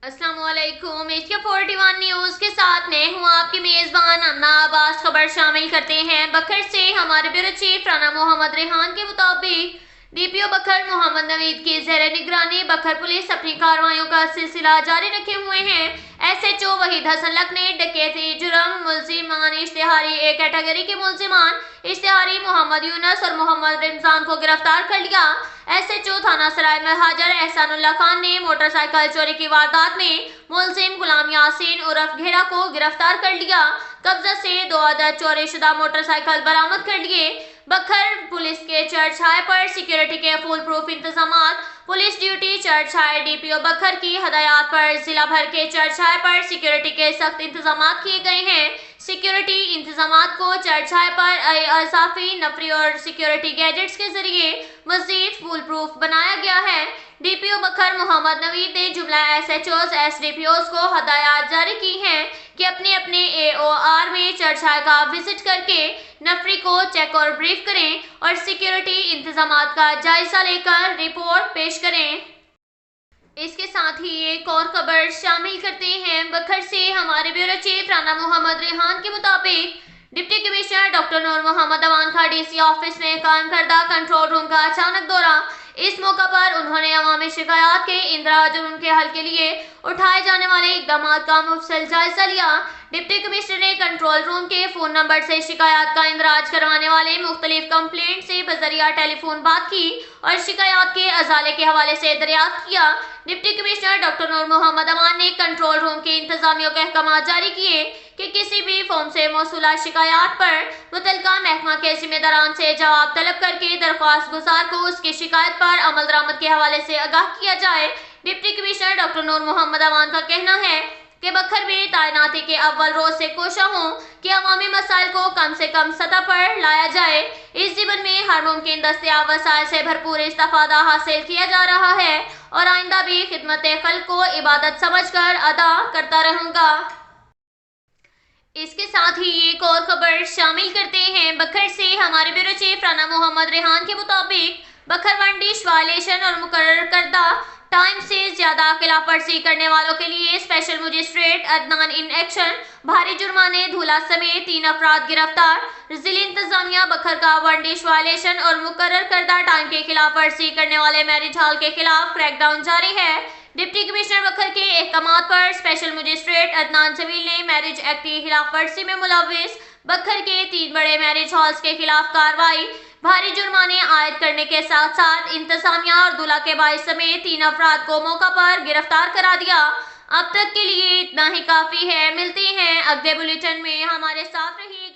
अस्सलाम वालेकुम। Asia 41 news के साथ मैं हूं आपकी मेजबान अन्ना आबाद। खबर शामिल करते हैं बखर से। हमारे ब्यूरो चीफ राना मोहम्मद रेहान के मुताबिक डीपीओ बखर मोहम्मद नवीद की ज़ेर निगरानी बखर पुलिस अपनी कार्रवाइयों का सिलसिला जारी रखे हुए हैं। एसएचओ वहीद हसन लक ने डकैती जुर्म मुल्जिमान इश्तिहारी ए कैटेगरी के मुल्जिमान इश्तिहारी मोहम्मद यूनस और मोहम्मद रमजान को गिरफ्तार कर लिया। एसएचओ थाना सराय में हाजिर एहसानुल्लाह खान ने मोटरसाइकिल चोरी की वारदात में मुलजिम गुलाम यासीन उर्फ घेरा को गिरफ्तार कर लिया। कब्जा से 2 अदद चोरी शुदा मोटरसाइकिल बरामद कर लिए। बखर पुलिस के चर्च हाई पर सिक्योरिटी के फुल प्रूफ इंतजाम। Police duty church high DPO बखर की हदायत पर जिला भर के चर्च हाई पर सिक्योरिटी के सख्त इंतजाम किए गए हैं। सिक्योरिटी इंतजाम को चर्च हाई पर अजाफी नफरी और सिक्योरिटी गैजेट्स के जरिए मजीद फुल प्रूफ बनाया गया है। डीपीओ बखर मोहम्मद नवीद ने जुमला एसएचओज एसडीपीओज को हदायत जारी की हैं कि अपने अपने एओआर में चर्च हाई का विजिट करके नफरी को चेक और ब्रीफ करें और सिक्योरिटी इंतजाम का जायजा लेकर रिपोर्ट पेश करें। इसके साथ ही एक और खबर शामिल करते हैं बखर से। हमारे ब्यूरो चीफ राना मोहम्मद रेहान के मुताबिक डिप्टी कमिश्नर डॉक्टर नूर मोहम्मद अवान का डीसी ऑफिस में कायम करदा कंट्रोल रूम का अचानक दौरा। इस मौका पर उन्होंने अवामी शिकायत के इंदराज और उनके हल के लिए उठाए जाने वाले इकदाम का मुफस्सल जायजा लिया। डिप्टी कमिश्नर ने कंट्रोल रूम के फोन नंबर से शिकायत का इंदराज करवाने वाले मुख्तलिफ कंप्लेंट से बजरिया टेलीफोन बात की और शिकायत के अजाले के हवाले से दरियाफ्त किया। डिप्टी कमिश्नर डॉक्टर नूर मोहम्मद अमान ने कंट्रोल रूम के इंतजामियों के अहकाम जारी किए कि किसी भी फॉर्म से मौसूला शिकायत पर मुतलका महकमा के जिम्मेदारान से जवाब तलब करके दरख्वास्त गुजार को उसकी शिकायत पर अमल दरामद के हवाले से आगाह किया जाए। डिप्टी कमिश्नर डॉक्टर नूर मोहम्मद अमान का कहना है कि बखर में तैनाती के अव्वल रोज से कोशा हों कि अवामी मसाइल को कम से कम सतह पर लाया जाए। इस जीवन में हर मुमकिन दस्तयाब वसाइल से भरपूर इस्तेफादा हासिल किया जा रहा है और आइंदा भी खिदमत खल्क को इबादत समझकर अदा करता रहूंगा। इसके साथ ही एक और खबर शामिल करते हैं बखर से। हमारे ब्यूरो चीफ राना मोहम्मद रेहान के मुताबिक बखर वंडिश वायलेशन और मुकर्रर करदा टाइम से ज्यादा खिलाफ वर्जी करने वालों के लिए special magistrate Adnan in action, भारी जुर्माने धूला समेत 3 अफराद गिरफ्तार। जिला इंतजामिया बखर का वंडिश वायलेशन और मुकर्रर करदा टाइम के खिलाफ वर्जी करने वाले मैरिज हॉल के खिलाफ क्रैकडाउन जारी है। डिप्टी कमिश्नर बखर के अहकाम पर स्पेशल मजिस्ट्रेट अदनान जमील ने मैरिज एक्ट की खिलाफ वर्जी में मुलविस बखर के 3 बड़े मैरिज हॉल्स के खिलाफ कार्रवाई, भारी जुर्माने आयद करने के साथ साथ इंतजामिया और दूल्हा के भाई समेत 3 अफराद को मौका पर गिरफ्तार करा दिया। अब तक के लिए इतना ही काफी है। मिलते हैं अगले बुलेटिन में, हमारे साथ रहिए।